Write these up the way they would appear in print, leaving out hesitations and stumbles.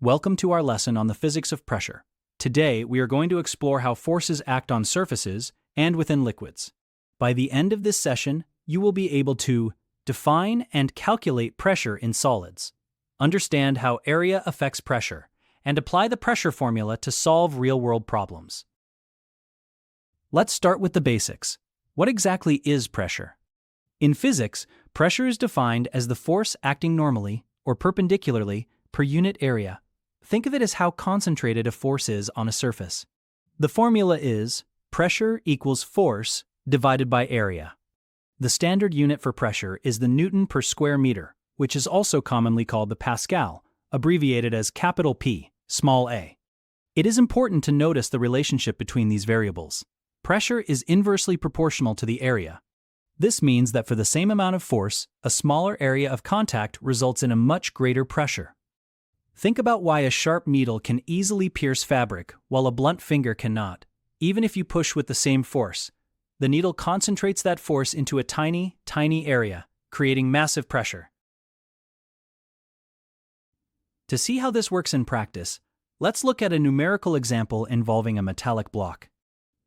Welcome to our lesson on the physics of pressure. Today, we are going to explore how forces act on surfaces and within liquids. By the end of this session, you will be able to define and calculate pressure in solids, understand how area affects pressure, and apply the pressure formula to solve real-world problems. Let's start with the basics. What exactly is pressure? In physics, pressure is defined as the force acting normally or perpendicularly per unit area. Think of it as how concentrated a force is on a surface. The formula is pressure equals force divided by area. The standard unit for pressure is the Newton per square meter, which is also commonly called the Pascal, abbreviated as capital P, small a. It is important to notice the relationship between these variables. Pressure is inversely proportional to the area. This means that for the same amount of force, a smaller area of contact results in a much greater pressure. Think about why a sharp needle can easily pierce fabric while a blunt finger cannot. Even if you push with the same force, the needle concentrates that force into a tiny, tiny area, creating massive pressure. To see how this works in practice, let's look at a numerical example involving a metallic block.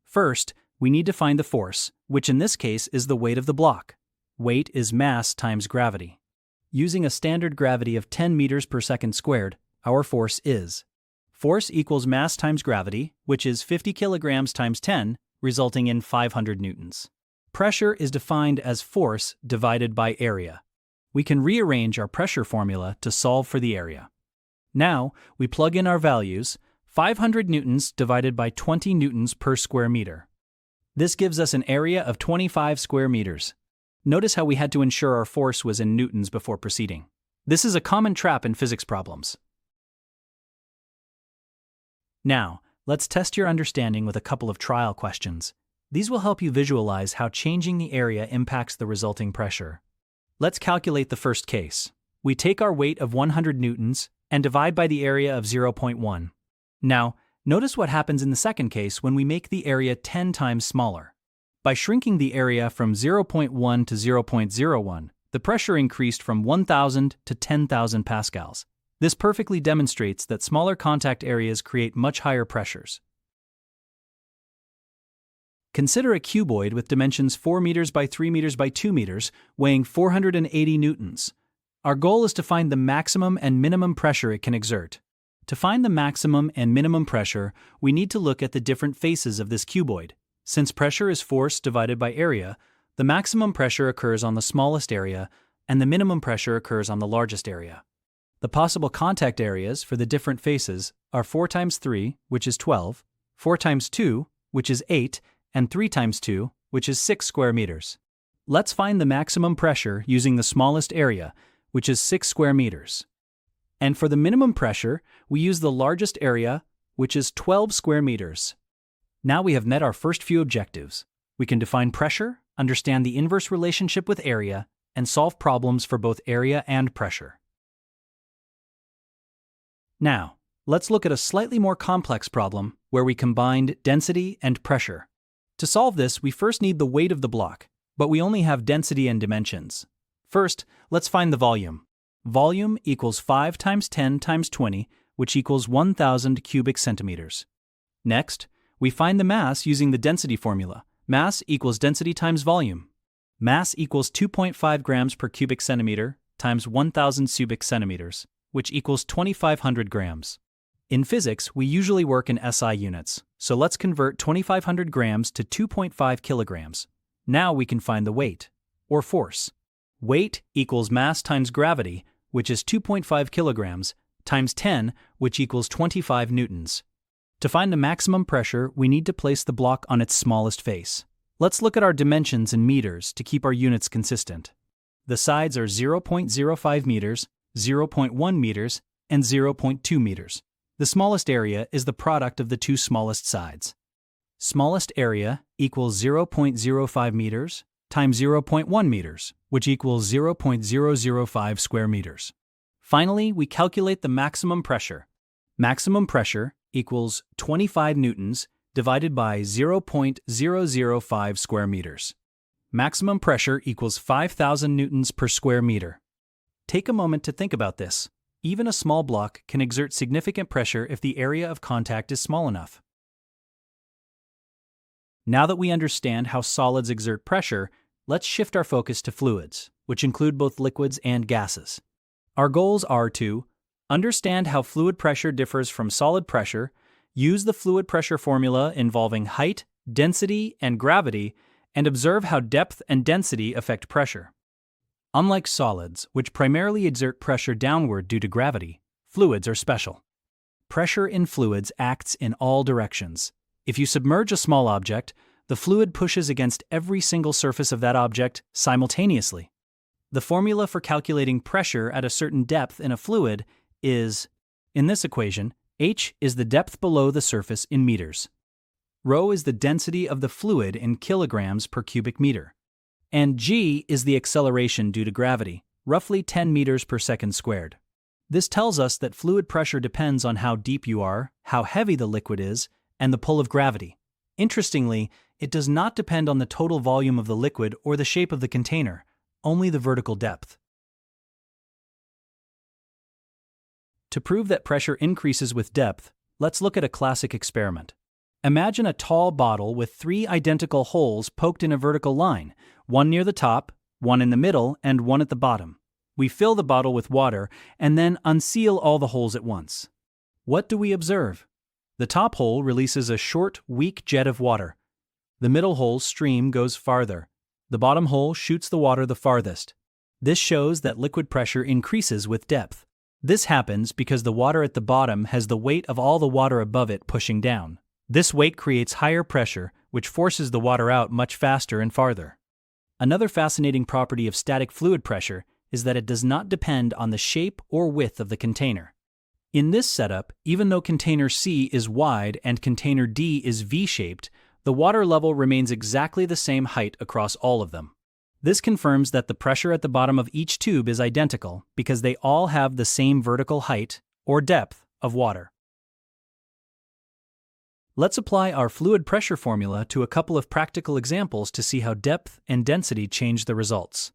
First, we need to find the force, which in this case is the weight of the block. Weight is mass times gravity. Using a standard gravity of 10 meters per second squared, our force is force equals mass times gravity, which is 50 kilograms times 10, resulting in 500 newtons. Pressure is defined as force divided by area. We can rearrange our pressure formula to solve for the area. Now, we plug in our values, 500 newtons divided by 20 newtons per square meter. This gives us an area of 25 square meters. Notice how we had to ensure our force was in newtons before proceeding. This is a common trap in physics problems. Now, let's test your understanding with a couple of trial questions. These will help you visualize how changing the area impacts the resulting pressure. Let's calculate the first case. We take our weight of 100 newtons and divide by the area of 0.1. Now, notice what happens in the second case when we make the area 10 times smaller. By shrinking the area from 0.1 to 0.01, the pressure increased from 1,000 to 10,000 pascals. This perfectly demonstrates that smaller contact areas create much higher pressures. Consider a cuboid with dimensions 4 meters by 3 meters by 2 meters, weighing 480 newtons. Our goal is to find the maximum and minimum pressure it can exert. To find the maximum and minimum pressure, we need to look at the different faces of this cuboid. Since pressure is force divided by area, the maximum pressure occurs on the smallest area, and the minimum pressure occurs on the largest area. The possible contact areas for the different faces are 4 times 3, which is 12, 4 times 2, which is 8, and 3 times 2, which is 6 square meters. Let's find the maximum pressure using the smallest area, which is 6 square meters. And for the minimum pressure, we use the largest area, which is 12 square meters. Now we have met our first few objectives. We can define pressure, understand the inverse relationship with area, and solve problems for both area and pressure. Now, let's look at a slightly more complex problem where we combined density and pressure. To solve this, we first need the weight of the block, but we only have density and dimensions. First, let's find the volume. Volume equals 5 times 10 times 20, which equals 1,000 cubic centimeters. Next, we find the mass using the density formula. Mass equals density times volume. Mass equals 2.5 grams per cubic centimeter times 1,000 cubic centimeters, which equals 2,500 grams. In physics, we usually work in SI units, so let's convert 2,500 grams to 2.5 kilograms. Now we can find the weight, or force. Weight equals mass times gravity, which is 2.5 kilograms, times 10, which equals 25 newtons. To find the maximum pressure, we need to place the block on its smallest face. Let's look at our dimensions in meters to keep our units consistent. The sides are 0.05 meters, 0.1 meters, and 0.2 meters. The smallest area is the product of the two smallest sides. Smallest area equals 0.05 meters times 0.1 meters, which equals 0.005 square meters. Finally, we calculate the maximum pressure. Maximum pressure equals 25 newtons divided by 0.005 square meters. Maximum pressure equals 5,000 newtons per square meter. Take a moment to think about this. Even a small block can exert significant pressure if the area of contact is small enough. Now that we understand how solids exert pressure, let's shift our focus to fluids, which include both liquids and gases. Our goals are to understand how fluid pressure differs from solid pressure, use the fluid pressure formula involving height, density, and gravity, and observe how depth and density affect pressure. Unlike solids, which primarily exert pressure downward due to gravity, fluids are special. Pressure in fluids acts in all directions. If you submerge a small object, the fluid pushes against every single surface of that object simultaneously. The formula for calculating pressure at a certain depth in a fluid is, in this equation, H is the depth below the surface in meters. Rho is the density of the fluid in kilograms per cubic meter. And g is the acceleration due to gravity, roughly 10 meters per second squared. This tells us that fluid pressure depends on how deep you are, how heavy the liquid is, and the pull of gravity. Interestingly, it does not depend on the total volume of the liquid or the shape of the container, only the vertical depth. To prove that pressure increases with depth, let's look at a classic experiment. Imagine a tall bottle with 3 identical holes poked in a vertical line, one near the top, one in the middle, and one at the bottom. We fill the bottle with water and then unseal all the holes at once. What do we observe? The top hole releases a short, weak jet of water. The middle hole's stream goes farther. The bottom hole shoots the water the farthest. This shows that liquid pressure increases with depth. This happens because the water at the bottom has the weight of all the water above it pushing down. This weight creates higher pressure, which forces the water out much faster and farther. Another fascinating property of static fluid pressure is that it does not depend on the shape or width of the container. In this setup, even though container C is wide and container D is V-shaped, the water level remains exactly the same height across all of them. This confirms that the pressure at the bottom of each tube is identical because they all have the same vertical height, or depth, of water. Let's apply our fluid pressure formula to a couple of practical examples to see how depth and density change the results.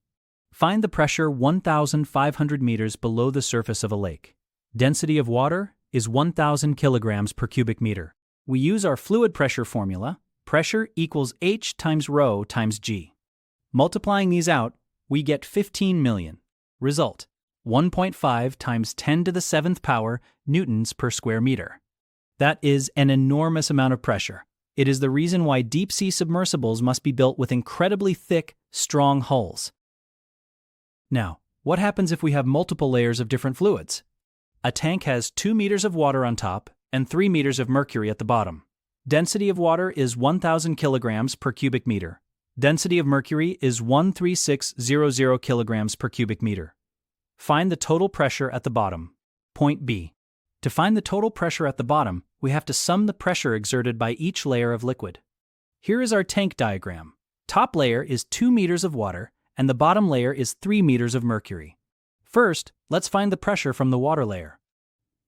Find the pressure 1,500 meters below the surface of a lake. Density of water is 1,000 kilograms per cubic meter. We use our fluid pressure formula, pressure equals H times rho times G. Multiplying these out, we get 15 million. Result, 1.5 times 10 to the 7th power newtons per square meter. That is an enormous amount of pressure. It is the reason why deep-sea submersibles must be built with incredibly thick, strong hulls. Now, what happens if we have multiple layers of different fluids? A tank has 2 meters of water on top and 3 meters of mercury at the bottom. Density of water is 1,000 kilograms per cubic meter. Density of mercury is 13600 kilograms per cubic meter. Find the total pressure at the bottom. Point B. To find the total pressure at the bottom, we have to sum the pressure exerted by each layer of liquid. Here is our tank diagram. Top layer is 2 meters of water, and the bottom layer is 3 meters of mercury. First, let's find the pressure from the water layer.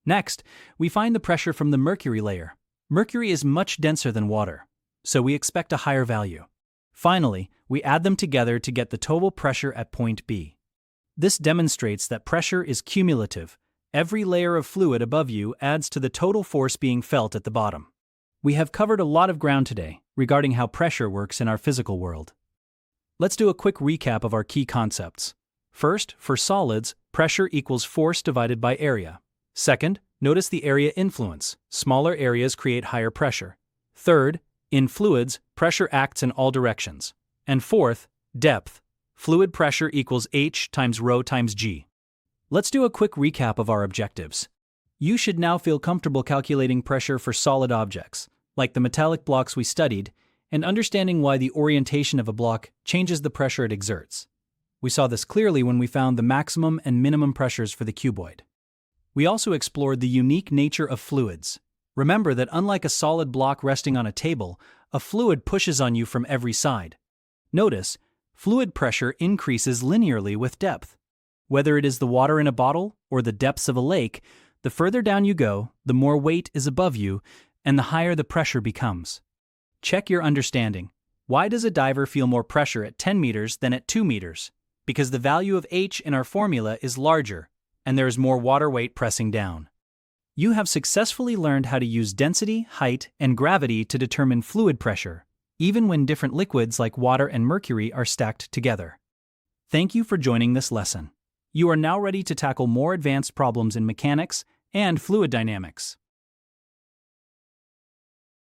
Next, we find the pressure from the mercury layer. Mercury is much denser than water, so we expect a higher value. Finally, we add them together to get the total pressure at point B. This demonstrates that pressure is cumulative. Every layer of fluid above you adds to the total force being felt at the bottom. We have covered a lot of ground today regarding how pressure works in our physical world. Let's do a quick recap of our key concepts. First, for solids, pressure equals force divided by area. Second, notice the area influence. Smaller areas create higher pressure. Third, in fluids, pressure acts in all directions. And fourth, depth. Fluid pressure equals H times rho times G. Let's do a quick recap of our objectives. You should now feel comfortable calculating pressure for solid objects, like the metallic blocks we studied, and understanding why the orientation of a block changes the pressure it exerts. We saw this clearly when we found the maximum and minimum pressures for the cuboid. We also explored the unique nature of fluids. Remember that unlike a solid block resting on a table, a fluid pushes on you from every side. Notice, fluid pressure increases linearly with depth. Whether it is the water in a bottle or the depths of a lake, the further down you go, the more weight is above you, and the higher the pressure becomes. Check your understanding. Why does a diver feel more pressure at 10 meters than at 2 meters? Because the value of H in our formula is larger, and there is more water weight pressing down. You have successfully learned how to use density, height, and gravity to determine fluid pressure, even when different liquids like water and mercury are stacked together. Thank you for joining this lesson. You are now ready to tackle more advanced problems in mechanics and fluid dynamics.